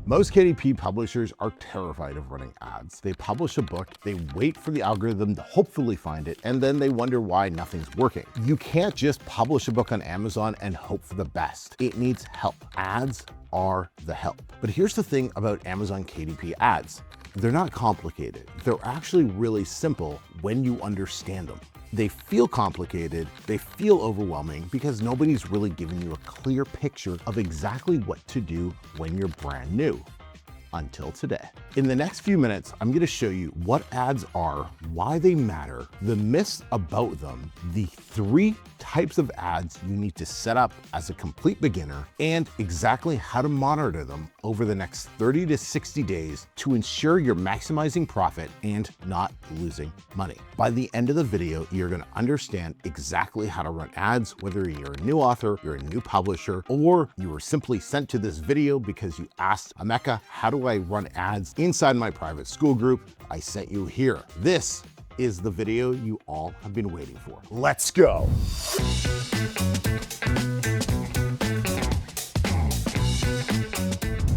Most KDP publishers are terrified of running ads. They publish a book, they wait for the algorithm to hopefully find it, and then they wonder why nothing's working. You can't just publish a book on Amazon and hope for the best. It needs help. Ads are the help. But here's the thing about Amazon KDP ads. They're not complicated. They're actually really simple when you understand them. They feel complicated, they feel overwhelming because nobody's really giving you a clear picture of exactly what to do when you're brand new. Until today. In the next few minutes, I'm going to show you what ads are, why they matter, the myths about them, the 3 types of ads you need to set up as a complete beginner, and exactly how to monitor them over the next 30 to 60 days to ensure you're maximizing profit and not losing money. By the end of the video, you're going to understand exactly how to run ads, whether you're a new author, you're a new publisher, or you were simply sent to this video because you asked Emeka, how do I run ads inside my private school group? I sent you here. This is the video you all have been waiting for. Let's go.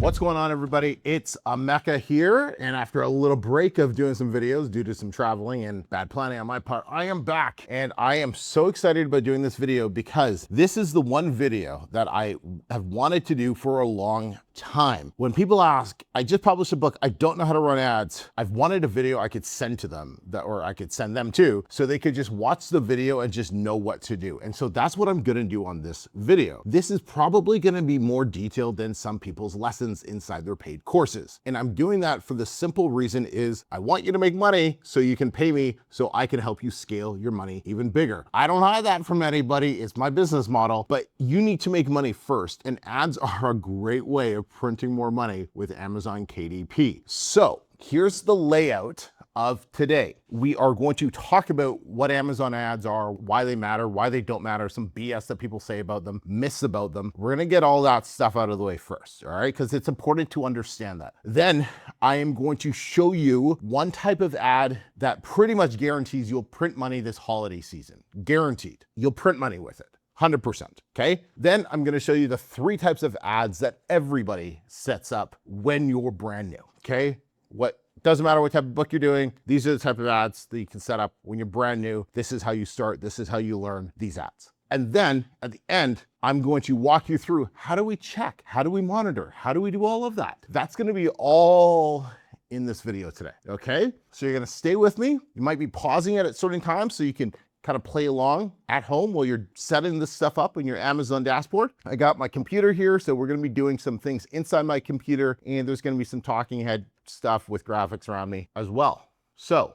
What's going on, everybody? It's Emeka here, and after a little break of doing some videos due to some traveling and bad planning on my part, I am back, and I am so excited about doing this video because this is the one video that I have wanted to do for a long time. When people ask, I just published a book, I don't know how to run ads. I've wanted a video I could send to them, or I could send them to, so they could just watch the video and just know what to do. And so that's what I'm gonna do on this video. This is probably gonna be more detailed than some people's lessons inside their paid courses. And I'm doing that for the simple reason is I want you to make money so you can pay me so I can help you scale your money even bigger. I don't hide that from anybody. It's my business model, but you need to make money first. And ads are a great way of printing more money with Amazon KDP. So here's the layout of today. We are going to talk about what Amazon ads are, why they matter, why they don't matter, some BS that people say about them, myths about them. We're gonna get all that stuff out of the way first, all right? Because it's important to understand that. Then I am going to show you one type of ad that pretty much guarantees you'll print money this holiday season. Guaranteed. You'll print money with it. 100%, okay? Then I'm gonna show you the 3 types of ads that everybody sets up when you're brand new, okay? Doesn't matter what type of book you're doing, these are the type of ads that you can set up when you're brand new. This is how you start, this is how you learn these ads. And then at the end, I'm going to walk you through how do we check, how do we monitor, how do we do all of that? That's gonna be all in this video today, okay? So you're gonna stay with me. You might be pausing it at certain times so you can kind of play along at home while you're setting this stuff up in your Amazon dashboard. I got my computer here, so we're gonna be doing some things inside my computer, and there's gonna be some talking head stuff with graphics around me as well. So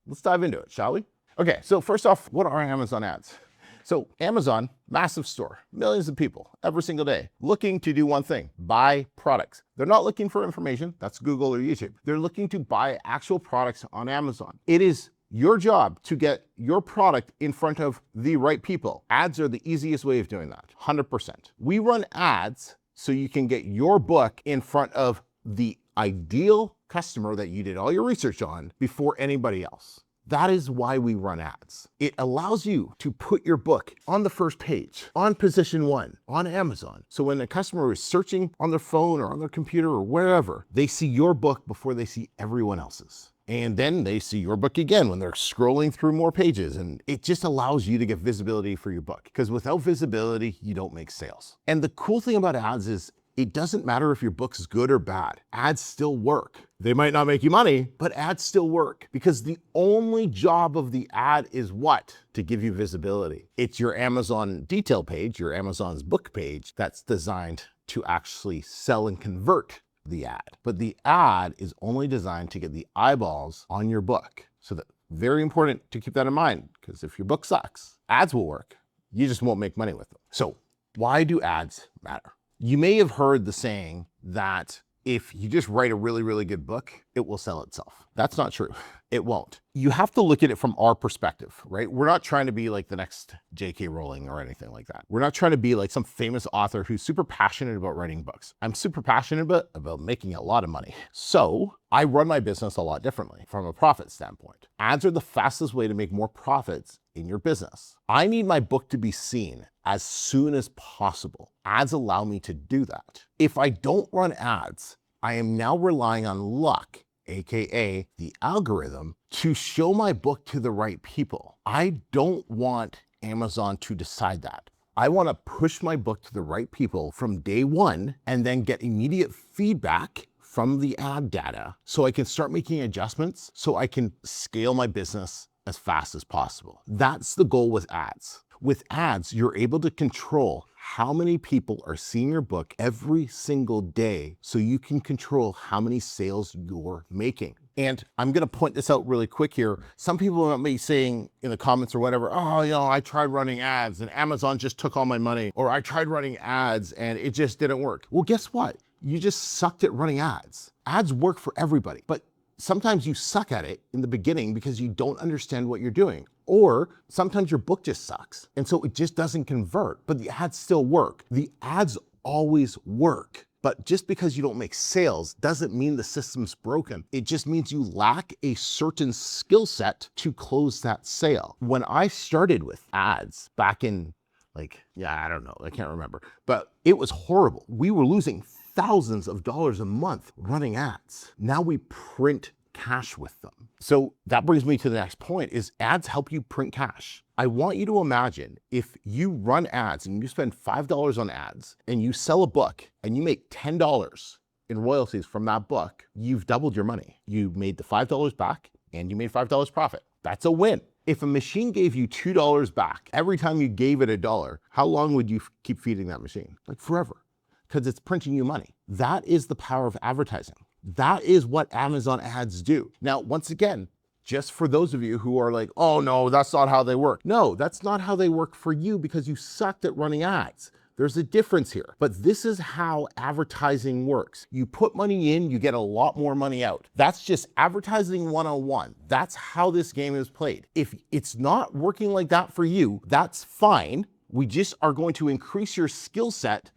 let's dive into it, shall we? Okay, so first off, what are Amazon ads? So Amazon, massive store, millions of people every single day looking to do one thing, buy products. They're not looking for information, that's Google or YouTube. They're looking to buy actual products on Amazon. It is your job to get your product in front of the right people. Ads are the easiest way of doing that, 100%. We run ads so you can get your book in front of the ideal customer that you did all your research on before anybody else. That is why we run ads. It allows you to put your book on the first page, on position 1, on Amazon. So when a customer is searching on their phone or on their computer or wherever, they see your book before they see everyone else's. And then they see your book again when they're scrolling through more pages. And it just allows you to get visibility for your book, because without visibility, you don't make sales. And the cool thing about ads is it doesn't matter if your book's good or bad. Ads still work. They might not make you money, but ads still work, because the only job of the ad is what? To give you visibility. It's your Amazon detail page, your Amazon's book page, that's designed to actually sell and convert the ad. But the ad is only designed to get the eyeballs on your book. So that very important to keep that in mind, because if your book sucks, ads will work. You just won't make money with them. So why do ads matter? You may have heard the saying that if you just write a really, really good book, it will sell itself. That's not true. It won't. You have to look at it from our perspective, right? We're not trying to be like the next J.K. Rowling or anything like that. We're not trying to be like some famous author who's super passionate about writing books. I'm super passionate about making a lot of money. So I run my business a lot differently from a profit standpoint. Ads are the fastest way to make more profits in your business. I need my book to be seen as soon as possible. Ads allow me to do that. If I don't run ads, I am now relying on luck, AKA the algorithm, to show my book to the right people. I don't want Amazon to decide that. I want to push my book to the right people from day one and then get immediate feedback from the ad data so I can start making adjustments so I can scale my business as fast as possible. That's the goal with ads. With ads, you're able to control how many people are seeing your book every single day so you can control how many sales you're making. And I'm gonna point this out really quick here. Some people might be saying in the comments or whatever, oh, I tried running ads and Amazon just took all my money, or I tried running ads and it just didn't work. Well, guess what? You just sucked at running ads. Ads work for everybody, but sometimes you suck at it in the beginning because you don't understand what you're doing. Or sometimes your book just sucks. And so it just doesn't convert, but the ads still work. The ads always work. But just because you don't make sales doesn't mean the system's broken. It just means you lack a certain skill set to close that sale. When I started with ads back in I don't know, I can't remember, but it was horrible. We were losing thousands of dollars a month running ads. Now we print cash with them. So that brings me to the next point is ads help you print cash. I want you to imagine if you run ads and you spend $5 on ads and you sell a book and you make $10 in royalties from that book, you've doubled your money. You made the $5 back and you made $5 profit. That's a win. If a machine gave you $2 back every time you gave it $1, how long would you keep feeding that machine? Like forever, because it's printing you money. That is the power of advertising. That is what Amazon ads do. Now, once again, just for those of you who are like, oh no, that's not how they work. No, that's not how they work for you because you sucked at running ads. There's a difference here, but this is how advertising works. You put money in, you get a lot more money out. That's just advertising 101. That's how this game is played. If it's not working like that for you, that's fine. We just are going to increase your skill set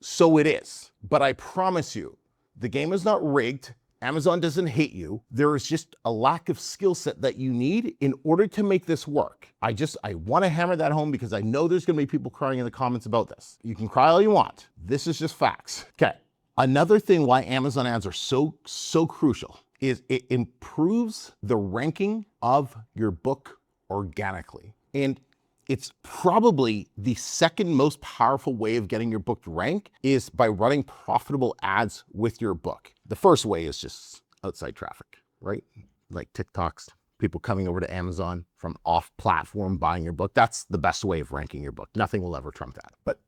so it is. But I promise you, the game is not rigged. Amazon doesn't hate you. There is just a lack of skill set that you need in order to make this work. I want to hammer that home because I know there's going to be people crying in the comments about this. You can cry all you want. This is just facts. Okay. Another thing why Amazon ads are so crucial is it improves the ranking of your book organically. And it's probably the second most powerful way of getting your book to rank is by running profitable ads with your book. The first way is just outside traffic, right? Like TikToks, people coming over to Amazon from off platform buying your book. That's the best way of ranking your book. Nothing will ever trump that. But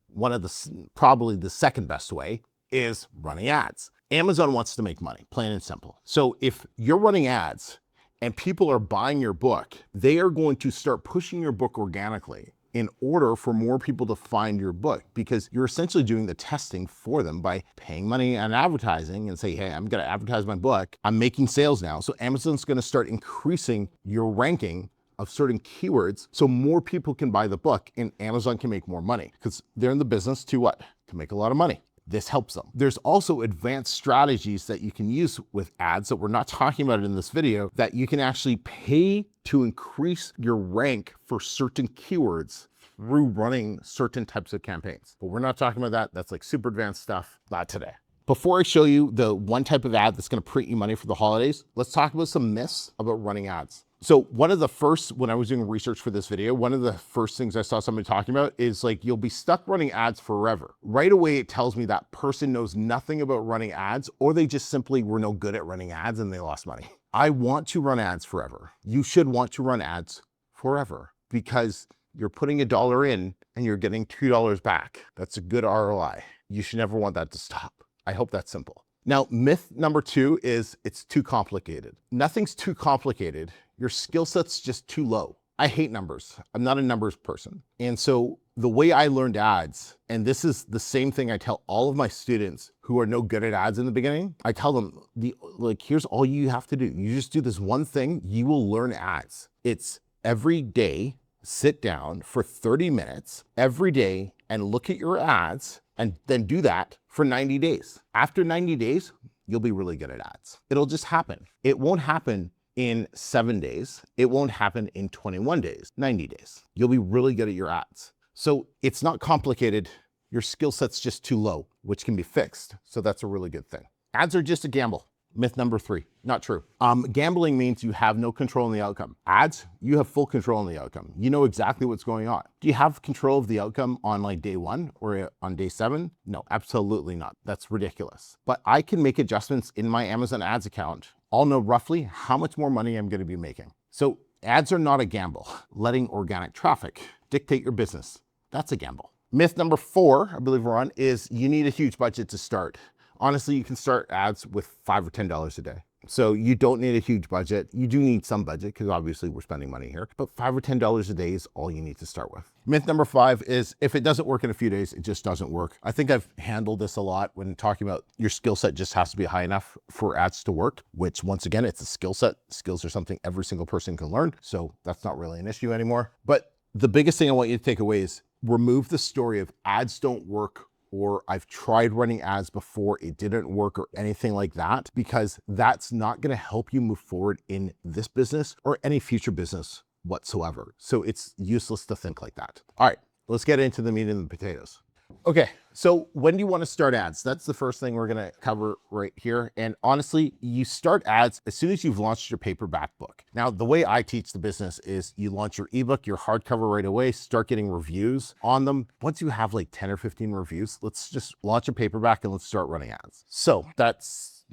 probably the second best way is running ads. Amazon wants to make money, plain and simple. So if you're running ads and people are buying your book, they are going to start pushing your book organically in order for more people to find your book because you're essentially doing the testing for them by paying money on advertising and say, hey, I'm gonna advertise my book. I'm making sales now. So Amazon's gonna start increasing your ranking of certain keywords so more people can buy the book and Amazon can make more money because they're in the business to what? To make a lot of money. This helps them. There's also advanced strategies that you can use with ads that we're not talking about in this video that you can actually pay to increase your rank for certain keywords through running certain types of campaigns. But we're not talking about that. That's like super advanced stuff. Not today. Before I show you the one type of ad that's going to print you money for the holidays, let's talk about some myths about running ads. So one of the first, when I was doing research for this video, one of the first things I saw somebody talking about is like, you'll be stuck running ads forever. Right away, it tells me that person knows nothing about running ads, or they just simply were no good at running ads and they lost money. I want to run ads forever. You should want to run ads forever because you're putting $1 in and you're getting $2 back. That's a good ROI. You should never want that to stop. I hope that's simple. Now, myth number 2 is it's too complicated. Nothing's too complicated. Your skill set's just too low. I hate numbers. I'm not a numbers person. And so the way I learned ads, and this is the same thing I tell all of my students who are no good at ads in the beginning, I tell them, here's all you have to do. You just do this one thing, you will learn ads. It's every day, sit down for 30 minutes every day and look at your ads and then do that for 90 days. After 90 days, you'll be really good at ads. It'll just happen. It won't happen in 7 days. It won't happen in 21 days, 90 days. You'll be really good at your ads. So it's not complicated. Your skill set's just too low, which can be fixed. So that's a really good thing. Ads are just a gamble. Myth number 3, not true. Gambling means you have no control in the outcome. Ads, you have full control in the outcome. You know exactly what's going on. Do you have control of the outcome on like day 1 or on day 7? No, absolutely not. That's ridiculous. But I can make adjustments in my Amazon ads account. I'll know roughly how much more money I'm going to be making. So ads are not a gamble. Letting organic traffic dictate your business, that's a gamble. Myth number 4, I believe we're on, is you need a huge budget to start. Honestly, you can start ads with $5 or $10 a day. So you don't need a huge budget. You do need some budget because obviously we're spending money here, but $5 or $10 a day is all you need to start with. Myth number 5 is if it doesn't work in a few days, it just doesn't work. I think I've handled this a lot when talking about your skill set just has to be high enough for ads to work, which once again, it's a skill set. Skills are something every single person can learn. So that's not really an issue anymore. But the biggest thing I want you to take away is remove the story of ads don't work, or I've tried running ads before, it didn't work, or anything like that, because that's not gonna help you move forward in this business or any future business whatsoever. So it's useless to think like that. All right, let's get into the meat and the potatoes. Okay, so when do you want to start ads? That's the first thing we're gonna cover right here. And honestly, you start ads as soon as you've launched your paperback book. Now, the way I teach the business is you launch your ebook, your hardcover right away, start getting reviews on them. Once you have like 10 or 15 reviews, let's just launch a paperback and let's start running ads. So that's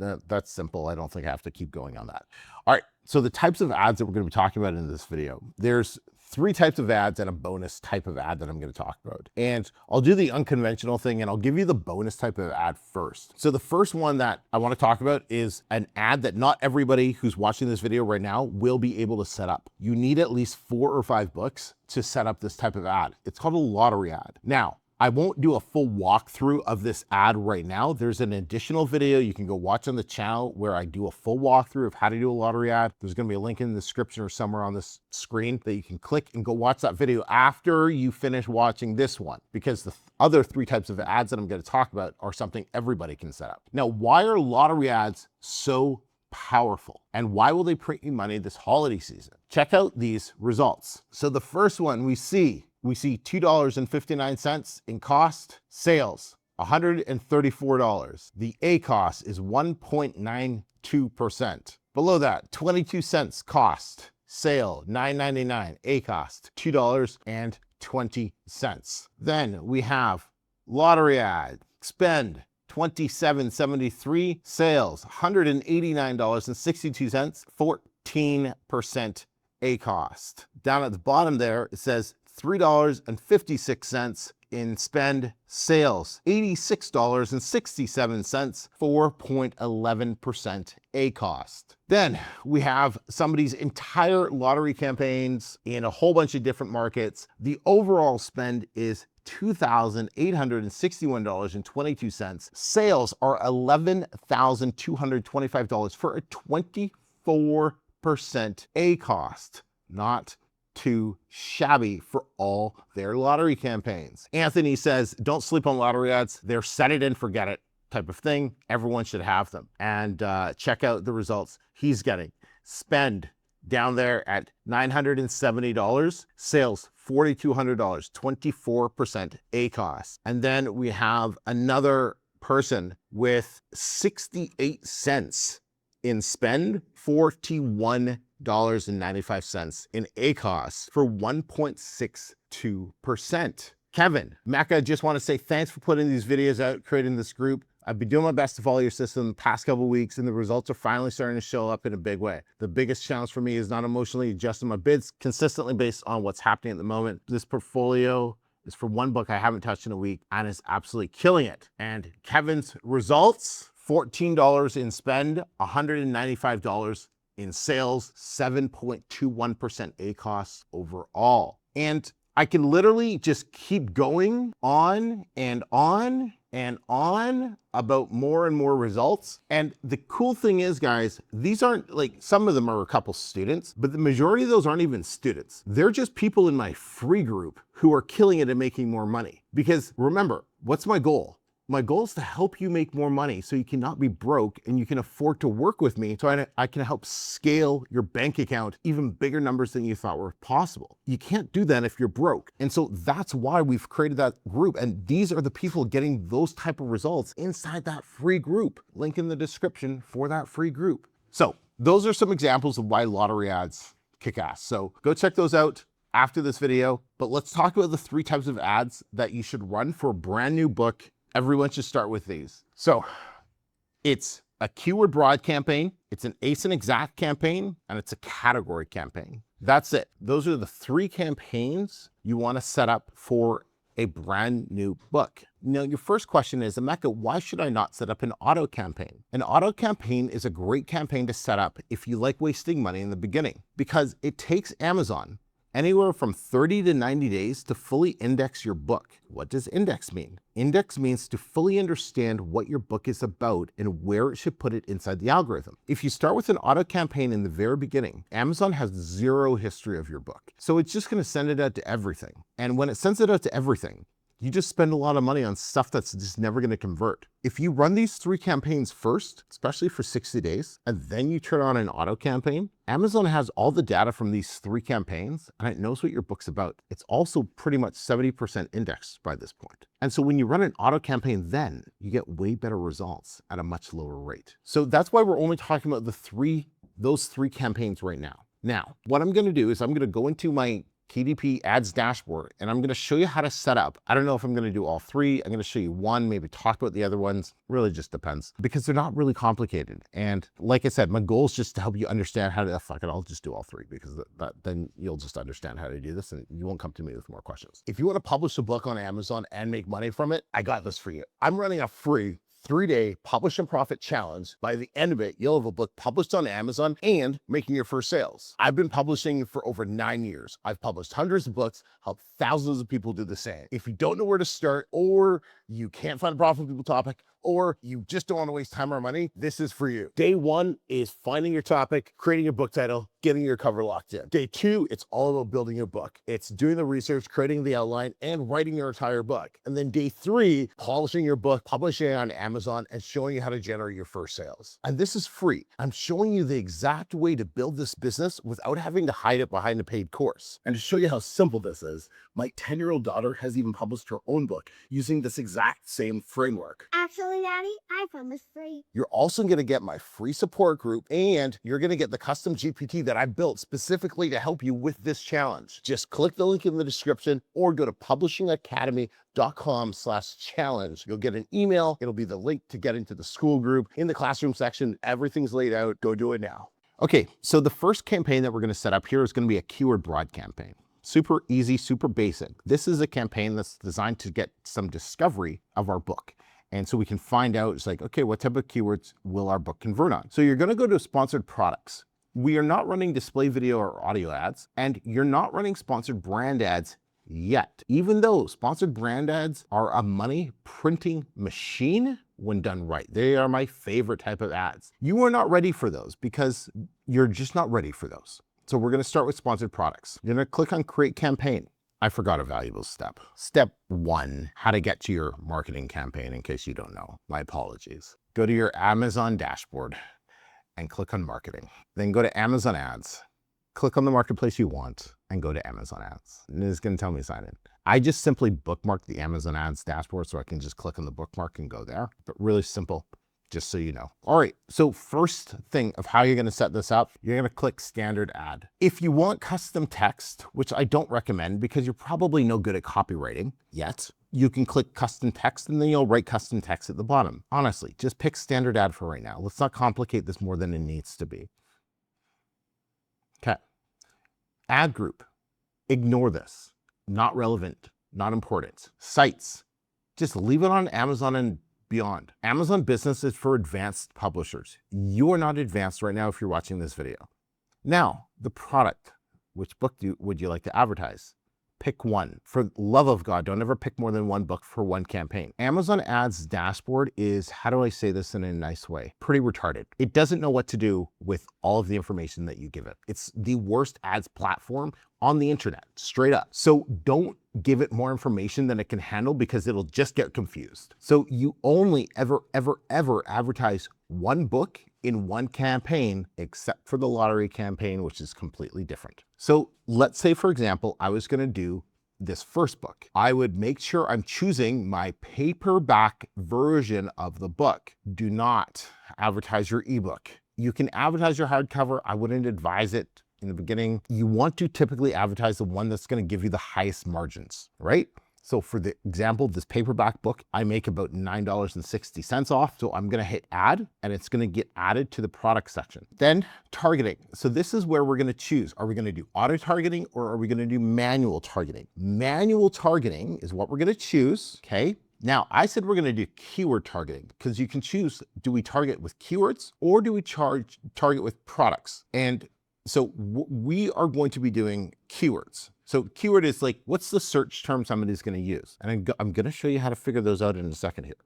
simple. I don't think I have to keep going on that. All right, so the types of ads that we're gonna be talking about in this video, there's 3 types of ads and a bonus type of ad that I'm going to talk about. And I'll do the unconventional thing and I'll give you the bonus type of ad first. So the first one that I want to talk about is an ad that not everybody who's watching this video right now will be able to set up. You need at least 4 or 5 books to set up this type of ad. It's called a lottery ad. Now, I won't do a full walkthrough of this ad right now. There's an additional video you can go watch on the channel where I do a full walkthrough of how to do a lottery ad. There's gonna be a link in the description or somewhere on this screen that you can click and go watch that video after you finish watching this one, because the other 3 types of ads that I'm gonna talk about are something everybody can set up. Now, why are lottery ads so powerful? And why will they print you money this holiday season? Check out these results. So the first one we see $2.59 in cost, sales, $134. The A cost is 1.92%. Below that, 22 cents cost, sale, $9.99, A cost, $2.20. Then we have lottery ad, spend, $27.73, sales, $189.62, 14% A cost. Down at the bottom there, it says $3.56 in spend, sales, $86.67, 4.11% A cost. Then we have somebody's entire lottery campaigns in a whole bunch of different markets. The overall spend is $2,861.22. Sales are $11,225 for a 24% A cost. Not too shabby for all their lottery campaigns. Anthony says, don't sleep on lottery ads. They're set it and forget it type of thing. Everyone should have them. And check out the results he's getting. Spend down there at $970, sales $4,200, 24% A cost. And then we have another person with 68 cents in spend, $41.95 in A cost for 1.62%. Kevin, Emeka, just want to say thanks for putting these videos out, creating this group. I've been doing my best to follow your system the past couple of weeks, and the results are finally starting to show up in a big way. The biggest challenge for me is not emotionally adjusting my bids consistently based on what's happening at the moment. This portfolio is for 1 book I haven't touched in a week and is absolutely killing it. And Kevin's results, $14 in spend, $195 in sales, 7.21% A costs overall. And I can literally just keep going on and on and on about more and more results. And the cool thing is, guys, these aren't like, some of them are a couple students, but the majority of those aren't even students. They're just people in my free group who are killing it and making more money. Because remember, what's my goal? My goal is to help you make more money so you cannot be broke and you can afford to work with me so I can help scale your bank account even bigger numbers than you thought were possible. You can't do that if you're broke. And so that's why we've created that group. And these are the people getting those type of results inside that free group. Link in the description for that free group. So those are some examples of why lottery ads kick ass. So go check those out after this video. But let's talk about the 3 types of ads that you should run for a brand new book. Everyone should start with these. So it's a keyword broad campaign, it's an ASIN exact campaign, and it's a category campaign. That's it. Those are the 3 campaigns you want to set up for a brand new book. Now, your first question is, Emeka, why should I not set up an auto campaign? An auto campaign is a great campaign to set up if you like wasting money in the beginning, because it takes Amazon anywhere from 30 to 90 days to fully index your book. What does index mean? Index means to fully understand what your book is about and where it should put it inside the algorithm. If you start with an auto campaign in the very beginning, Amazon has 0 history of your book. So it's just going to send it out to everything. And when it sends it out to everything, you just spend a lot of money on stuff that's just never going to convert. If you run these 3 campaigns first, especially for 60 days, and then you turn on an auto campaign, Amazon has all the data from these 3 campaigns and it knows what your book's about. It's also pretty much 70% indexed by this point. And so when you run an auto campaign, then you get way better results at a much lower rate. So that's why we're only talking about those 3 campaigns right now. Now, what I'm going to do is I'm going to go into my KDP Ads dashboard, and I'm going to show you how to set up. I don't know if I'm going to do all 3. I'm going to show you one, maybe talk about the other ones. Really just depends, because they're not really complicated. And like I said, my goal is just to help you understand how to, fuck it, I'll just do all 3, because then you'll just understand how to do this and you won't come to me with more questions. If you want to publish a book on Amazon and make money from it, I got this for you. I'm running a free 3-day publish and profit challenge. By the end of it, you'll have a book published on Amazon and making your first sales. I've been publishing for over 9 years. I've published hundreds of books, helped thousands of people do the same. If you don't know where to start, or you can't find a profitable topic, or you just don't want to waste time or money, this is for you. Day 1 is finding your topic, creating your book title, getting your cover locked in. Day 2, it's all about building your book. It's doing the research, creating the outline, and writing your entire book. And then day 3, polishing your book, publishing it on Amazon, and showing you how to generate your first sales. And this is free. I'm showing you the exact way to build this business without having to hide it behind a paid course. And to show you how simple this is, my 10-year-old daughter has even published her own book using this exact same framework. Actually, Daddy, I promise free. You're also going to get my free support group, and you're going to get the custom GPT that I built specifically to help you with this challenge. Just click the link in the description or go to publishingacademy.com/challenge. You'll get an email. It'll be the link to get into the SKOOL group. In the classroom section, everything's laid out. Go do it now. Okay, so the first campaign that we're going to set up here is going to be a keyword broad campaign. Super easy, super basic. This is a campaign that's designed to get some discovery of our book. And so we can find out, it's like, okay, what type of keywords will our book convert on? So you're going to go to sponsored products. We are not running display video or audio ads, and you're not running sponsored brand ads yet. Even though sponsored brand ads are a money printing machine when done right. They are my favorite type of ads. You are not ready for those because you're just not ready for those. So we're going to start with sponsored products. You're going to click on create campaign. I forgot a valuable step. Step 1, how to get to your marketing campaign, in case you don't know. My apologies. Go to your Amazon dashboard and click on marketing. Then go to Amazon ads. Click on the marketplace you want and go to Amazon ads. And it's going to tell me sign in. I just simply bookmarked the Amazon ads dashboard so I can just click on the bookmark and go there. But really simple, just so you know. All right, so first thing of how you're going to set this up, you're going to click standard ad. If you want custom text, which I don't recommend because you're probably no good at copywriting yet, you can click custom text and then you'll write custom text at the bottom. Honestly, just pick standard ad for right now. Let's not complicate this more than it needs to be. Okay. Ad group. Ignore this. Not relevant, not important. Sites. Just leave it on Amazon and beyond. Amazon Business is for advanced publishers. You are not advanced right now if you're watching this video. Now, the product. Which book would you like to advertise? Pick one. For the love of God, don't ever pick more than one book for one campaign. Amazon Ads dashboard is, how do I say this in a nice way? Pretty retarded. It doesn't know what to do with all of the information that you give it. It's the worst ads platform on the internet, straight up. So don't give it more information than it can handle because it'll just get confused. So you only ever advertise one book in one campaign, except for the lottery campaign, which is completely different. So let's say, for example, I was gonna do this first book. I would make sure I'm choosing my paperback version of the book. Do not advertise your ebook. You can advertise your hardcover. I wouldn't advise it in the beginning. You want to typically advertise the one that's gonna give you the highest margins, right? So for the example, this paperback book, I make about $9.60 off. So I'm gonna hit add and it's gonna get added to the product section. Then targeting. So this is where we're gonna choose. Are we gonna do auto targeting or are we gonna do manual targeting? Manual targeting is what we're gonna choose, okay? Now, I said we're gonna do keyword targeting because you can choose, do we target with keywords or do we target with products? And so we are going to be doing keywords. So keyword is like, what's the search term somebody's gonna use? And I'm gonna show you how to figure those out in a second here.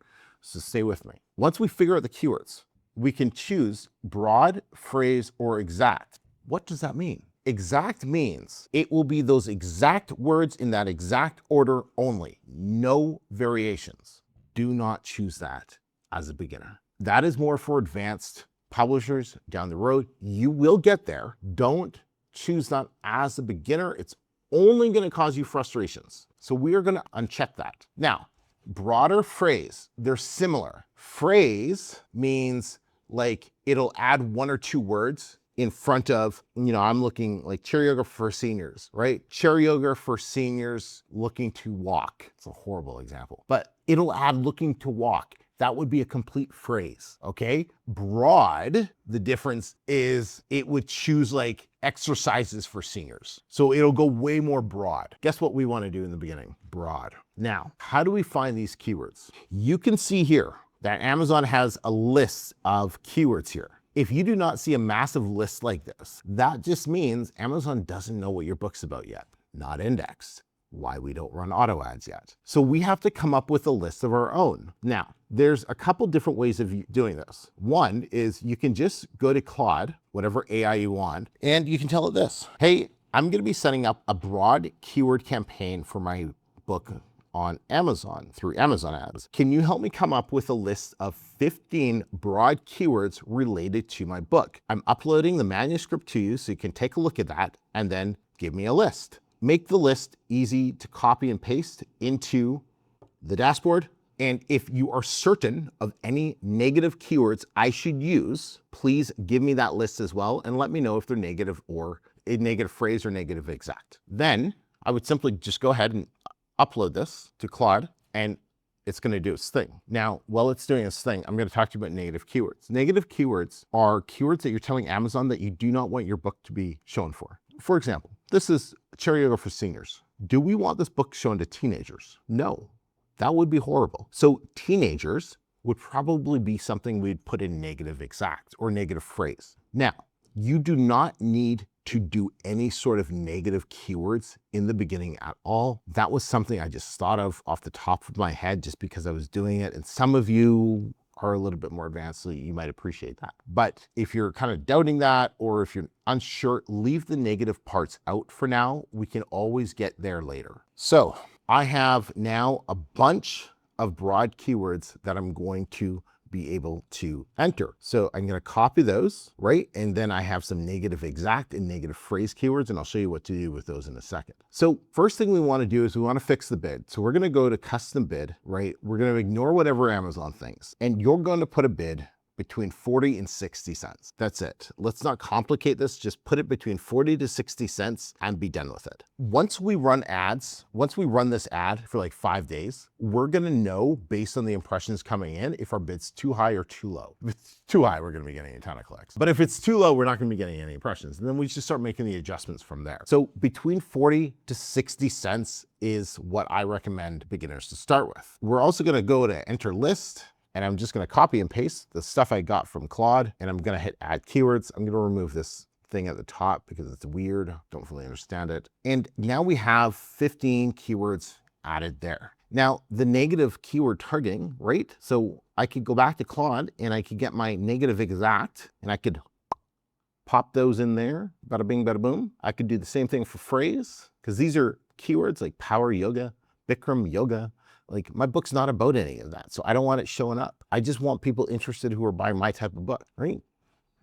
So stay with me. Once we figure out the keywords, we can choose broad, phrase, or exact. What does that mean? Exact means it will be those exact words in that exact order only, no variations. Do not choose that as a beginner. That is more for advanced publishers down the road. You will get there. Don't choose that as a beginner. It's only going to cause you frustrations. So we are going to uncheck that. Now, broader phrase, they're similar. Phrase means like it'll add one or two words in front of, I'm looking like cherry yoga for seniors, right? Cherry yoga for seniors looking to walk. It's a horrible example, but it'll add looking to walk. That would be a complete phrase, okay? Broad, the difference is it would choose like exercises for seniors. So it'll go way more broad. Guess what we want to do in the beginning? Broad. Now, how do we find these keywords? You can see here that Amazon has a list of keywords here. If you do not see a massive list like this, that just means Amazon doesn't know what your book's about yet, not indexed. Why we don't run auto ads yet. So we have to come up with a list of our own. Now, there's a couple different ways of doing this. One is you can just go to Claude, whatever AI you want, and you can tell it this. Hey, I'm gonna be setting up a broad keyword campaign for my book on Amazon through Amazon ads. Can you help me come up with a list of 15 broad keywords related to my book? I'm uploading the manuscript to you so you can take a look at that and then give me a list. Make the list easy to copy and paste into the dashboard. And if you are certain of any negative keywords I should use, please give me that list as well and let me know if they're negative or a negative phrase or negative exact. Then I would simply just go ahead and upload this to Claude and it's gonna do its thing. Now, while it's doing its thing, I'm gonna talk to you about negative keywords. Negative keywords are keywords that you're telling Amazon that you do not want your book to be shown for. For example, this is cherry yoga for seniors. Do we want this book shown to teenagers? No, that would be horrible. So teenagers would probably be something we'd put in negative exact or negative phrase. Now, you do not need to do any sort of negative keywords in the beginning at all. That was something I just thought of off the top of my head just because I was doing it. And some of you are a little bit more advanced, so you might appreciate that. But if you're kind of doubting that, or if you're unsure, leave the negative parts out for now. We can always get there later. So I have now a bunch of broad keywords that I'm going to be able to enter. So I'm going to copy those, right? And then I have some negative exact and negative phrase keywords, and I'll show you what to do with those in a second. So first thing we want to do is we want to fix the bid. So we're going to go to custom bid, right? We're going to ignore whatever Amazon thinks, and you're going to put a bid between 40 and 60 cents. That's it. Let's not complicate this. Just put it between 40 to 60 cents and be done with it. Once we run ads, once we run this ad for like 5 days, we're gonna know based on the impressions coming in if our bid's too high or too low. If it's too high, we're gonna be getting a ton of clicks. But if it's too low, we're not gonna be getting any impressions. And then we just start making the adjustments from there. So between 40 to 60 cents is what I recommend beginners to start with. We're also gonna go to enter list, and I'm just gonna copy and paste the stuff I got from Claude, and I'm gonna hit add keywords. I'm gonna remove this thing at the top because it's weird. Don't fully understand it. And now we have 15 keywords added there. Now, the negative keyword targeting, right? So I could go back to Claude and I could get my negative exact and I could pop those in there, bada bing, bada boom. I could do the same thing for phrase because these are keywords like power yoga, Bikram yoga. Like my book's not about any of that. So I don't want it showing up. I just want people interested who are buying my type of book, right?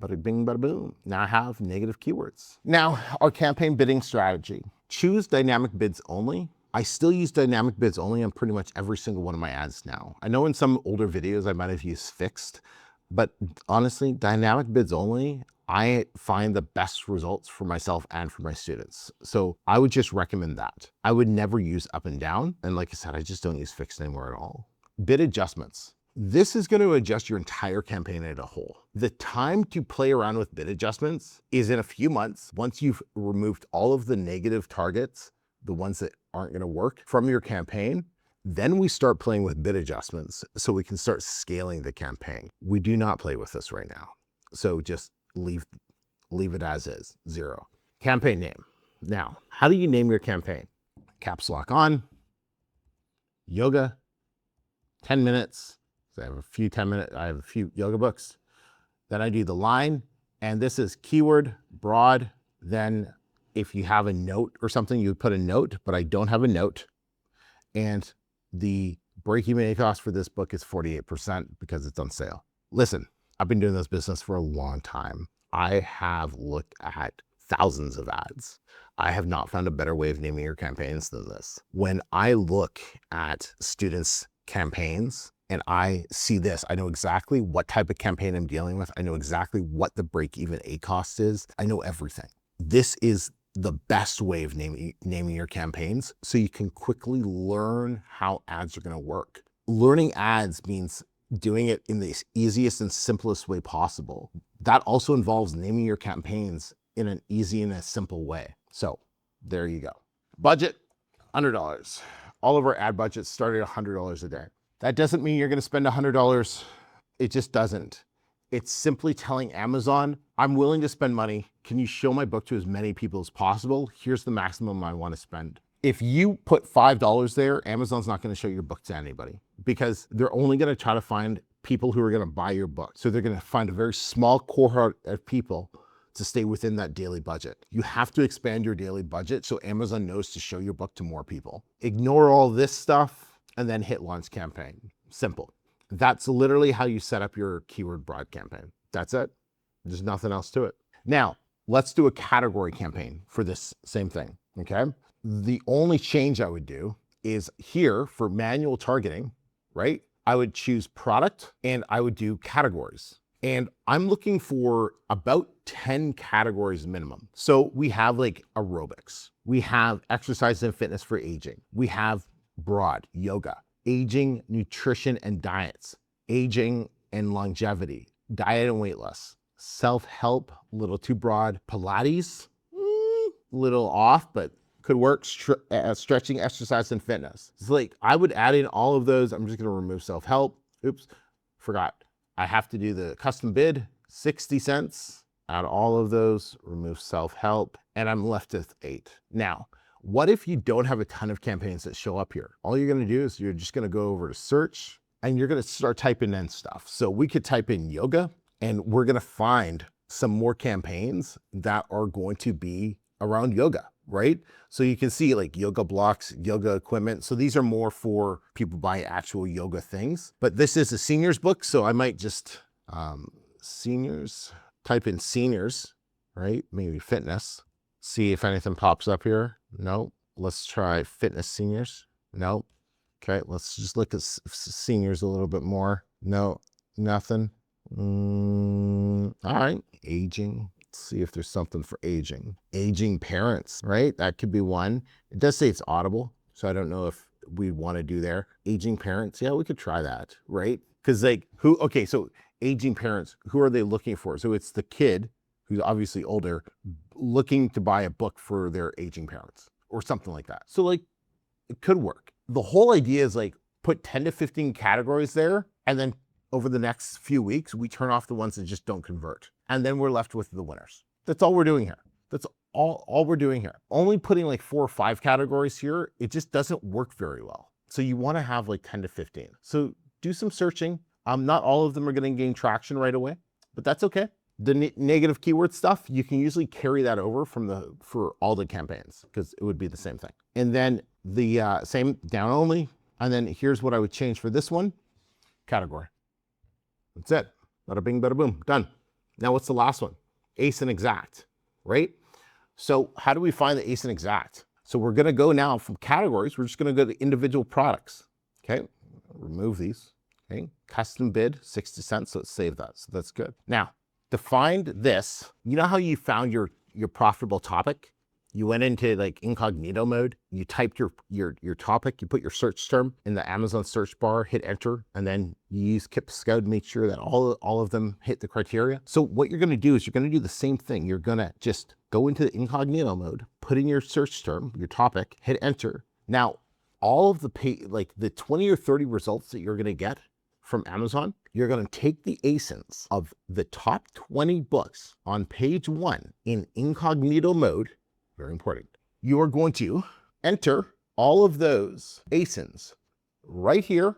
Bada bing, bada boom. Now I have negative keywords. Now our campaign bidding strategy. Choose dynamic bids only. I still use dynamic bids only on pretty much every single one of my ads now. I know in some older videos I might have used fixed, but honestly, dynamic bids only, I find the best results for myself and for my students. So I would just recommend that. I would never use up and down. And like I said, I just don't use fixed anymore at all. Bid adjustments. This is going to adjust your entire campaign as a whole. The time to play around with bid adjustments is in a few months. Once you've removed all of the negative targets, the ones that aren't going to work from your campaign, then we start playing with bid adjustments so we can start scaling the campaign. We do not play with this right now. So just leave it as is, 0. Campaign name. Now, how do you name your campaign? Caps lock on, yoga, 10 minutes. So I have a few yoga books. Then I do the line, and this is keyword, broad. Then if you have a note or something, you would put a note, but I don't have a note. And the break-even cost for this book is 48% because it's on sale. Listen, I've been doing this business for a long time. I have looked at thousands of ads. I have not found a better way of naming your campaigns than this. When I look at students' campaigns and I see this, I know exactly what type of campaign I'm dealing with. I know exactly what the break-even cost is. I know everything. This is the best way of naming your campaigns so you can quickly learn how ads are going to work. Learning ads means doing it in the easiest and simplest way possible. That also involves naming your campaigns in an easy and a simple way. So there you go. Budget, $100. All of our ad budgets start at $100 a day. That doesn't mean you're going to spend $100. It just doesn't. It's simply telling Amazon, I'm willing to spend money. Can you show my book to as many people as possible? Here's the maximum I want to spend. If you put $5 there, Amazon's not going to show your book to anybody because they're only going to try to find people who are going to buy your book. So they're going to find a very small cohort of people to stay within that daily budget. You have to expand your daily budget so Amazon knows to show your book to more people. Ignore all this stuff and then hit launch campaign. Simple. That's literally how you set up your keyword broad campaign. That's it. There's nothing else to it. Now, let's do a category campaign for this same thing, okay? The only change I would do is here for manual targeting, right? I would choose product and I would do categories. And I'm looking for about 10 categories minimum. So we have like aerobics, we have exercise and fitness for aging, we have broad yoga, aging, nutrition and diets, aging and longevity, diet and weight loss, self-help, a little too broad, Pilates, little off, but could work, stretching, exercise, and fitness. It's like, I would add in all of those. I'm just gonna remove self-help. Oops, forgot. I have to do the custom bid, 60 cents. Add all of those, remove self-help, and I'm left with 8. Now, what if you don't have a ton of campaigns that show up here? All you're gonna do is you're just gonna go over to search and you're gonna start typing in stuff. So we could type in yoga and we're gonna find some more campaigns that are going to be around yoga, right? So you can see like yoga blocks, yoga equipment. So these are more for people buying actual yoga things, but this is a seniors book. So I might just seniors, type in seniors, right? Maybe fitness, see if anything pops up here. No, let's try fitness seniors. No. Okay, let's just look at seniors a little bit more. No, nothing. All right, aging. Let's see if there's something for aging. Aging parents, right? That could be one. It does say it's Audible, so I don't know if we want to do there. Aging parents, yeah, we could try that, right? Because like okay, so aging parents, who are they looking for? So it's the kid who's obviously older, looking to buy a book for their aging parents or something like that. So like, it could work. The whole idea is like, put 10 to 15 categories there, and then over the next few weeks, we turn off the ones that just don't convert. And then we're left with the winners. That's all we're doing here. That's all we're doing here. Only putting like 4 or 5 categories here, it just doesn't work very well. So you want to have like 10 to 15. So do some searching. Not all of them are going to gain traction right away, but that's okay. The negative keyword stuff, you can usually carry that over for all the campaigns because it would be the same thing. And then the same down only. And then here's what I would change for this one, category. That's it. Bada bing, bada boom, done. Now what's the last one? ASIN exact, right? So how do we find the ASIN exact? So we're gonna go now from categories, we're just gonna go to individual products, okay? Remove these, okay? Custom bid, 60 cents, so let's save that, so that's good. Now, to find this, you know how you found your profitable topic? You went into like incognito mode, you typed your topic, you put your search term in the Amazon search bar, hit enter, and then you use Kip Scout to make sure that all of them hit the criteria. So what you're gonna do is you're gonna do the same thing. You're gonna just go into the incognito mode, put in your search term, your topic, hit enter. Now, all of the 20 or 30 results that you're gonna get from Amazon, you're gonna take the ASINs of the top 20 books on page 1 in incognito mode, very important. You are going to enter all of those ASINs right here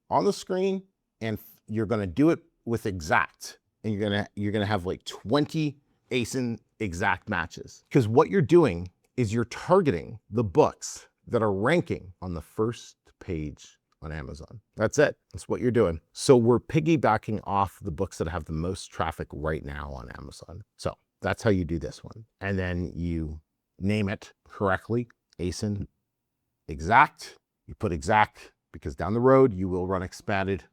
on the screen, and you're gonna do it with exact. And you're gonna have like 20 ASIN exact matches. Because what you're doing is you're targeting the books that are ranking on the first page on Amazon. That's it. That's what you're doing. So we're piggybacking off the books that have the most traffic right now on Amazon. So that's how you do this one. And then you name it correctly, ASIN exact. You put exact because down the road you will run expanded,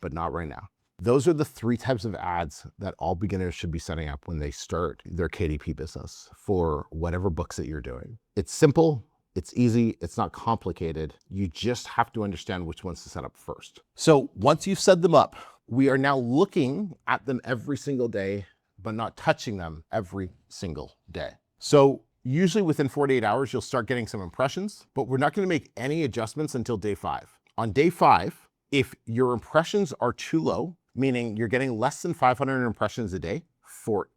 but not right now. Those are the 3 types of ads that all beginners should be setting up when they start their KDP business for whatever books that you're doing. It's simple, it's easy, it's not complicated. You just have to understand which ones to set up first. So once you've set them up, we are now looking at them every single day, but not touching them every single day. So usually within 48 hours, you'll start getting some impressions, but we're not gonna make any adjustments until day 5. On day 5, if your impressions are too low, meaning you're getting less than 500 impressions a day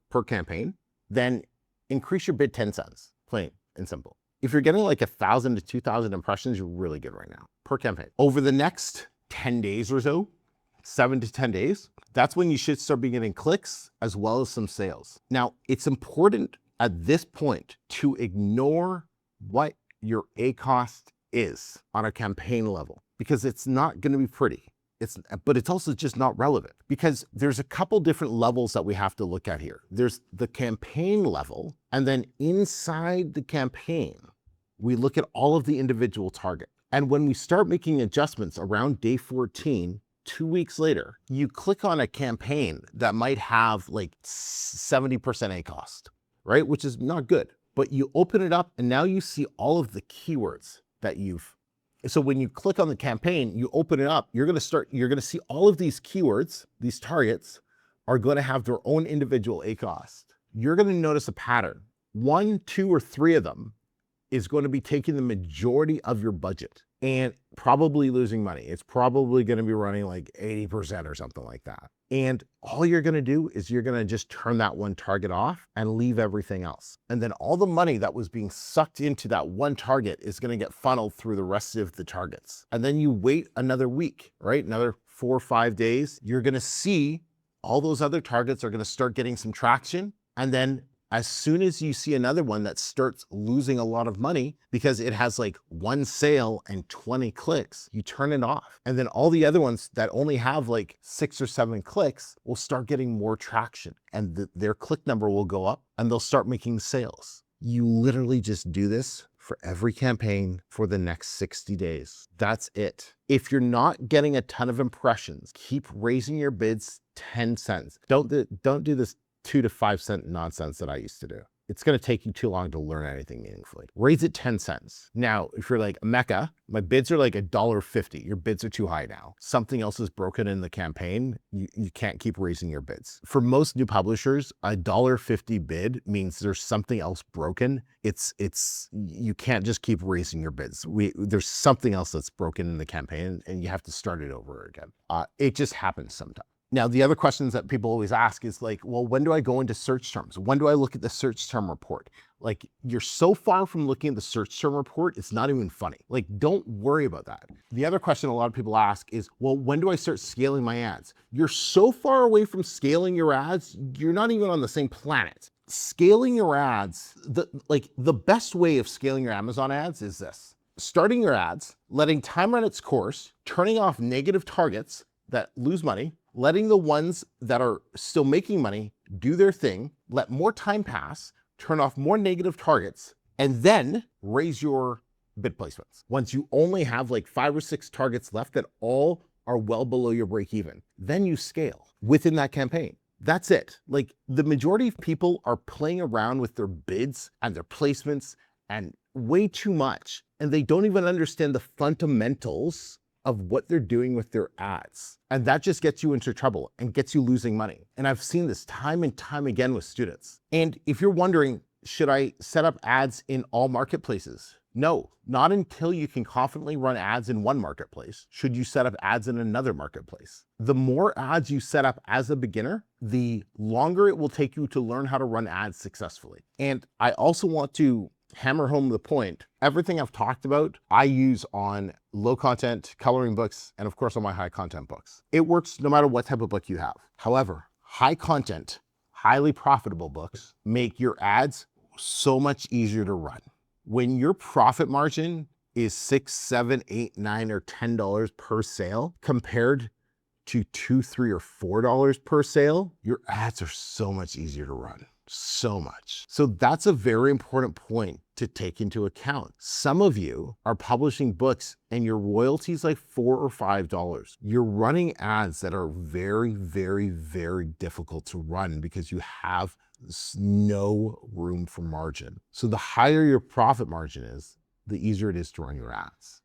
per campaign, then increase your bid 10 cents, plain and simple. If you're getting like 1,000 to 2,000 impressions, you're really good right now per campaign. Over the next 10 days or so, 7 to 10 days, that's when you should start beginning clicks as well as some sales. Now, it's important at this point to ignore what your ACost is on a campaign level because it's not going to be pretty. But it's also just not relevant because there's a couple different levels that we have to look at here. There's the campaign level, and then inside the campaign, we look at all of the individual target. And when we start making adjustments around day 14, 2 weeks later, you click on a campaign that might have like 70% ACost, right? Which is not good, but you open it up and now you see all of the keywords that so when you click on the campaign, you open it up, you're gonna see all of these keywords, these targets are gonna have their own individual ACost. You're gonna notice a pattern. 1, 2, or 3 of them is going to be taking the majority of your budget and probably losing money. It's probably gonna be running like 80% or something like that. And all you're gonna do is you're gonna just turn that one target off and leave everything else. And then all the money that was being sucked into that one target is gonna get funneled through the rest of the targets. And then you wait another week, right? Another 4 or 5 days, you're gonna see all those other targets are gonna start getting some traction. And then as soon as you see another one that starts losing a lot of money because it has like 1 sale and 20 clicks, you turn it off. And then all the other ones that only have like 6 or 7 clicks will start getting more traction and their click number will go up and they'll start making sales. You literally just do this for every campaign for the next 60 days. That's it. If you're not getting a ton of impressions, keep raising your bids 10 cents. Don't do this 2 to 5 cent nonsense that I used to do. It's going to take you too long to learn anything meaningfully. Raise it 10 cents. Now, if you're like, Emeka, my bids are like $1.50. Your bids are too high now. Something else is broken in the campaign. You can't keep raising your bids. For most new publishers, $1.50 bid means there's something else broken. You can't just keep raising your bids. There's something else that's broken in the campaign and you have to start it over again. It just happens sometimes. Now, the other questions that people always ask is like, well, when do I go into search terms? When do I look at the search term report? Like, you're so far from looking at the search term report, it's not even funny. Like, don't worry about that. The other question a lot of people ask is, well, when do I start scaling my ads? You're so far away from scaling your ads, you're not even on the same planet. Scaling your ads, the best way of scaling your Amazon ads is this. Starting your ads, letting time run its course, turning off negative targets that lose money, letting the ones that are still making money do their thing, let more time pass, turn off more negative targets, and then raise your bid placements. Once you only have like 5 or 6 targets left that all are well below your break even, then you scale within that campaign. That's it. Like, the majority of people are playing around with their bids and their placements and way too much, and they don't even understand the fundamentals of what they're doing with their ads. And that just gets you into trouble and gets you losing money. And I've seen this time and time again with students. And if you're wondering, should I set up ads in all marketplaces? No, not until you can confidently run ads in one marketplace should you set up ads in another marketplace. The more ads you set up as a beginner, the longer it will take you to learn how to run ads successfully. And I also want to hammer home the point. Everything I've talked about, I use on low content coloring books, and of course on my high content books. It works no matter what type of book you have. However, high content, highly profitable books make your ads so much easier to run. When your profit margin is $6, $7, $8, $9, or $10 per sale compared to $2, $3, or $4 per sale, your ads are so much easier to run. So much. So that's a very important point to take into account. Some of you are publishing books and your royalty is like $4 or $5. You're running ads that are very, very, very difficult to run because you have no room for margin. So the higher your profit margin is, the easier it is to run your ads.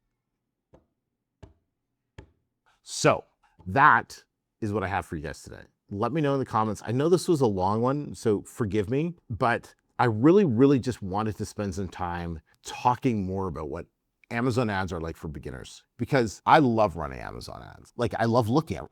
So that is what I have for you guys today. Let me know in the comments. I know this was a long one, so forgive me, but I really just wanted to spend some time talking more about what Amazon ads are like for beginners, because I love running Amazon ads. Like, I love looking at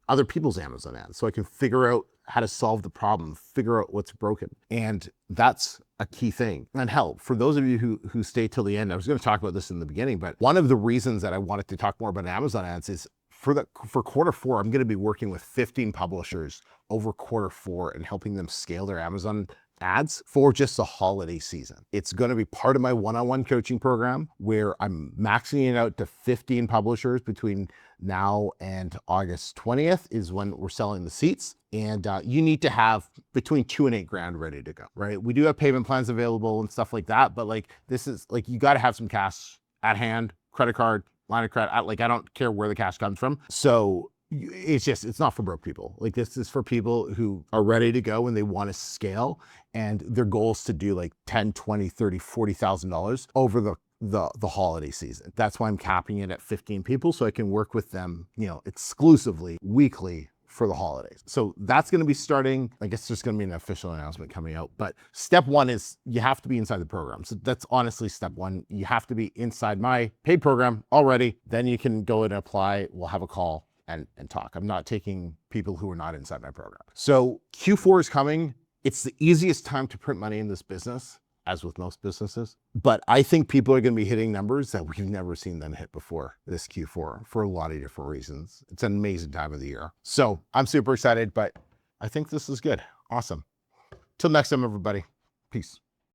other people's Amazon ads so I can figure out how to solve the problem, figure out what's broken. And that's a key thing. And hell, for those of you who stay till the end, I was going to talk about this in the beginning, but one of the reasons that I wanted to talk more about Amazon ads is for Q4, I'm going to be working with 15 publishers over Q4 and helping them scale their Amazon ads for just the holiday season. It's going to be part of my one-on-one coaching program where I'm maxing it out to 15 publishers between now and August 20th is when we're selling the seats. And you need to have between $2 and $8 grand ready to go, right? We do have payment plans available and stuff like that, but like, this is like, you got to have some cash at hand, credit card, line of credit. Like, I don't care where the cash comes from. So it's not for broke people. Like, this is for people who are ready to go and they want to scale, and their goal is to do like $10, $20, $30, $40,000 over the holiday season. That's why I'm capping it at 15 people, so I can work with them, exclusively weekly for the holidays. So that's going to be starting. I guess there's going to be an official announcement coming out, but step one is you have to be inside the program. So that's honestly step one. You have to be inside my paid program already. Then you can go and apply. We'll have a call and talk. I'm not taking people who are not inside my program. So Q4 is coming. It's the easiest time to print money in this business, as with most businesses. But I think people are going to be hitting numbers that we've never seen them hit before this Q4 for a lot of different reasons. It's an amazing time of the year. So I'm super excited, but I think this is good. Awesome. Till next time, everybody. Peace.